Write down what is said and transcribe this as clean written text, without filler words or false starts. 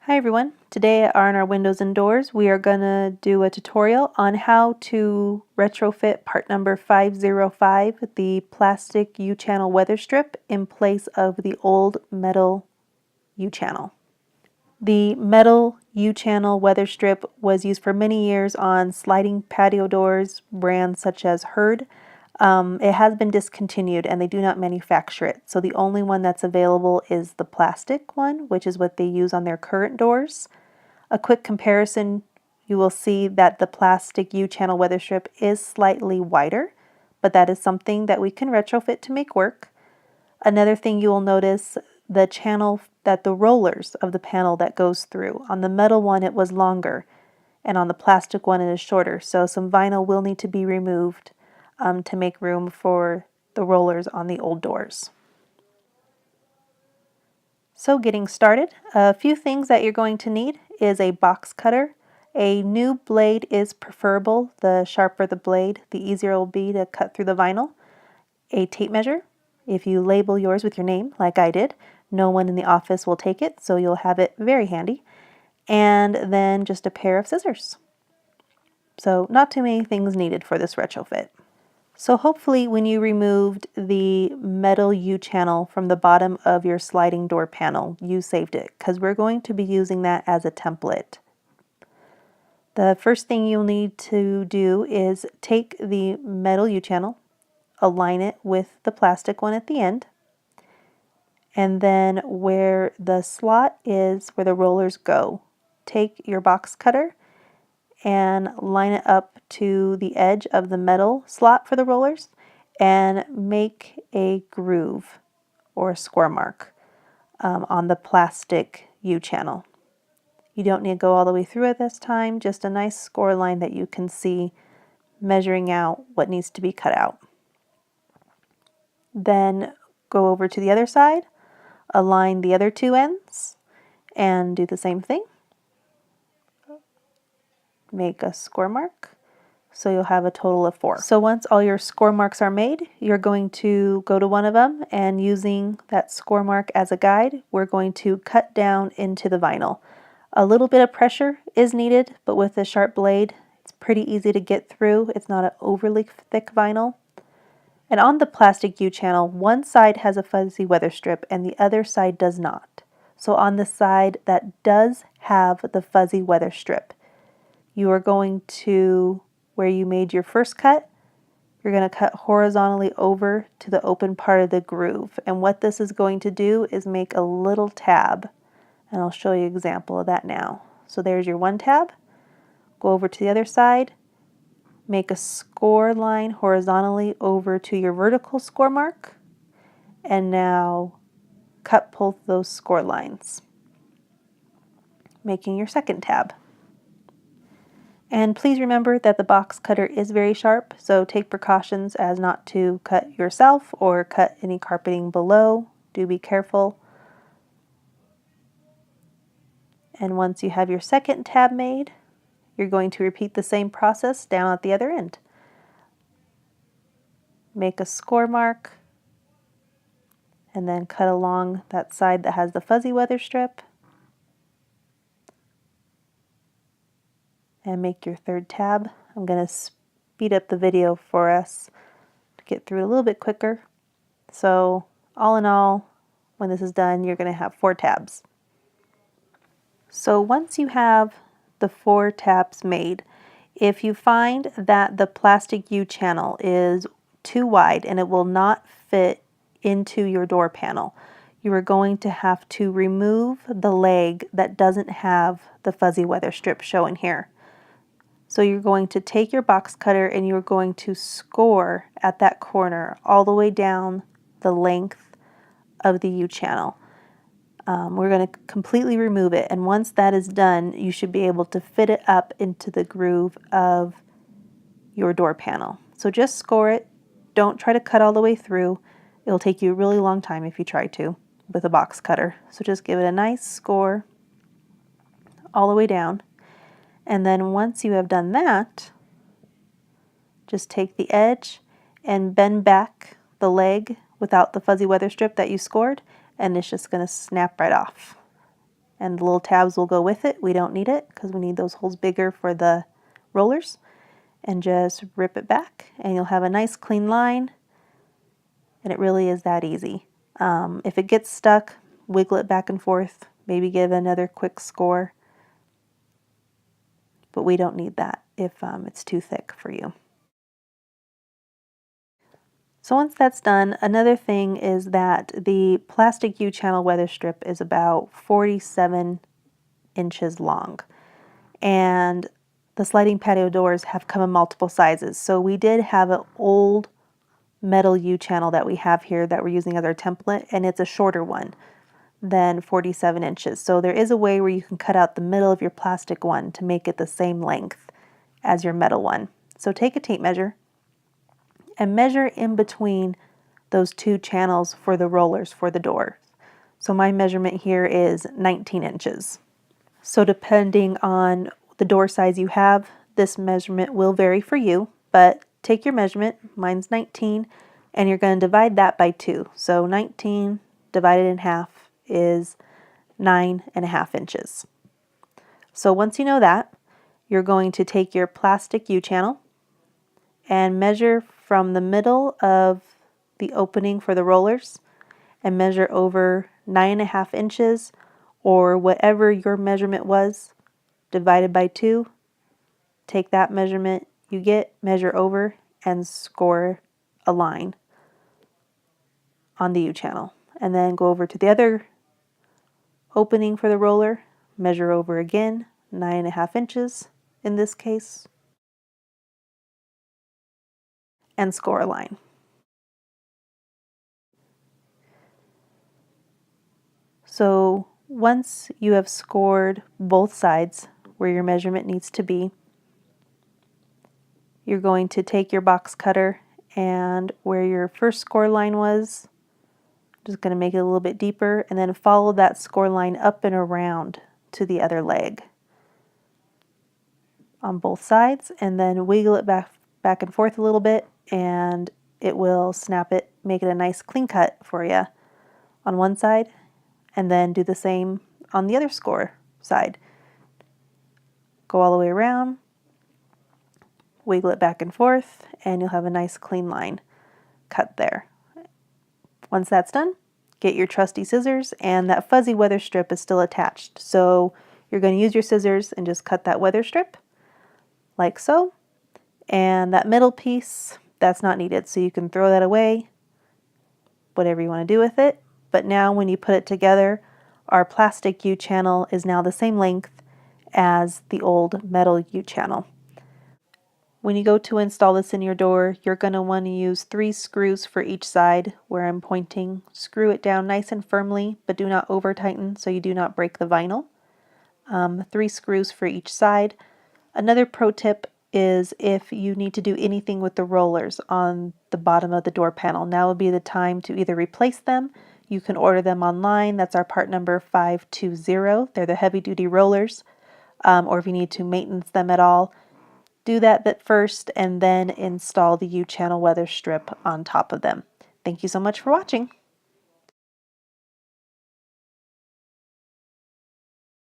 Hi everyone, today on our windows and doors we are going to do a tutorial on how to retrofit part number 505, the plastic U-channel weather strip, in place of the old metal U-channel. The metal U-channel weather strip was used for many years on sliding patio doors, brands such as Hurd. It has been discontinued and they do not manufacture it. So the only one that's available is the plastic one, which is what they use on their current doors. A quick comparison, you will see that the plastic U-channel weather strip is slightly wider, but that is something that we can retrofit to make work. Another thing you will notice, the channel that the rollers of the panel that goes through. On the metal one it was longer, and on the plastic one it is shorter, so some vinyl will need to be removed to make room for the rollers on the old doors. So getting started, a few things that you're going to need is a box cutter. A new blade is preferable. The sharper the blade, the easier it will be to cut through the vinyl. A tape measure. If you label yours with your name, like I did, no one in the office will take it, so you'll have it very handy. And then just a pair of scissors. So not too many things needed for this retrofit. So hopefully when you removed the metal U-channel from the bottom of your sliding door panel, you saved it, because we're going to be using that as a template. The first thing you'll need to do is take the metal U-channel, align it with the plastic one at the end, and then where the slot is, where the rollers go, take your box cutter and line it up to the edge of the metal slot for the rollers and make a groove or a score mark on the plastic U-channel. You don't need to go all the way through it this time, just a nice score line that you can see measuring out what needs to be cut out. Then go over to the other side, align the other two ends, and do the same thing. Make a score mark, so you'll have a total of 4. So once all your score marks are made, you're going to go to one of them, and using that score mark as a guide, we're going to cut down into the vinyl. A little bit of pressure is needed, but with a sharp blade, it's pretty easy to get through. It's not an overly thick vinyl. And on the plastic U-channel, one side has a fuzzy weather strip and the other side does not. So on the side that does have the fuzzy weather strip, you are going to, where you made your first cut, you're going to cut horizontally over to the open part of the groove. And what this is going to do is make a little tab. And I'll show you an example of that now. So there's your one tab. Go over to the other side. Make a score line horizontally over to your vertical score mark. And now cut both those score lines, making your second tab. And please remember that the box cutter is very sharp, so take precautions as not to cut yourself or cut any carpeting below. Do be careful. And once you have your second tab made, you're going to repeat the same process down at the other end. Make a score mark, and then cut along that side that has the fuzzy weather strip. And make your third tab. I'm going to speed up the video for us to get through it a little bit quicker. So all in all, when this is done, you're going to have 4 tabs. So once you have the 4 tabs made, if you find that the plastic U-channel is too wide and it will not fit into your door panel, you are going to have to remove the leg that doesn't have the fuzzy weather strip showing here. So you're going to take your box cutter and you're going to score at that corner all the way down the length of the U-channel. We're going to completely remove it, and once that is done, you should be able to fit it up into the groove of your door panel. So just score it. Don't try to cut all the way through. It'll take you a really long time if you try to with a box cutter. So just give it a nice score all the way down. And then once you have done that, just take the edge and bend back the leg without the fuzzy weather strip that you scored, and it's just going to snap right off. and the little tabs will go with it. We don't need it because we need those holes bigger for the rollers. And just rip it back and you'll have a nice clean line, and it really is that easy. If it gets stuck, wiggle it back and forth, maybe give another quick score, but we don't need that if it's too thick for you. So once that's done, another thing is that the plastic U-channel weather strip is about 47 inches long, and the sliding patio doors have come in multiple sizes. So we did have an old metal U-channel that we have here that we're using as our template, and it's a shorter one than 47 inches. So there is a way where you can cut out the middle of your plastic one to make it the same length as your metal one. So take a tape measure and measure in between those two channels for the rollers for the door. So my measurement here is 19 inches. So depending on the door size you have, this measurement will vary for you, but take your measurement, mine's 19, and you're going to divide that by 2. So 19 divided in half is 9.5 inches. So once you know that, you're going to take your plastic U-channel and measure from the middle of the opening for the rollers and measure over 9.5 inches, or whatever your measurement was, divided by 2. Take that measurement you get, measure over, and score a line on the U-channel. And then go over to the other opening for the roller, measure over again, 9.5 inches in this case, and score a line. So once you have scored both sides where your measurement needs to be, you're going to take your box cutter and where your first score line was, just going to make it a little bit deeper, and then follow that score line up and around to the other leg on both sides, and then wiggle it back and forth a little bit, and it will snap it, make it a nice clean cut for you on one side, and then do the same on the other score side. Go all the way around, wiggle it back and forth, and you'll have a nice clean line cut there. Once that's done, get your trusty scissors, and that fuzzy weather strip is still attached. So you're going to use your scissors and just cut that weather strip like so. And that middle piece, that's not needed, so you can throw that away, whatever you want to do with it. But now when you put it together, our plastic U-channel is now the same length as the old metal U-channel. When you go to install this in your door, you're going to want to use 3 screws for each side where I'm pointing. Screw it down nice and firmly, but do not over tighten so you do not break the vinyl. 3 screws for each side. Another pro tip is if you need to do anything with the rollers on the bottom of the door panel, now would be the time to either replace them. You can order them online. That's our part number 520. They're the heavy duty rollers. Or if you need to maintenance them at all, do that bit first and then install the U-channel weather strip on top of them. Thank you so much for watching.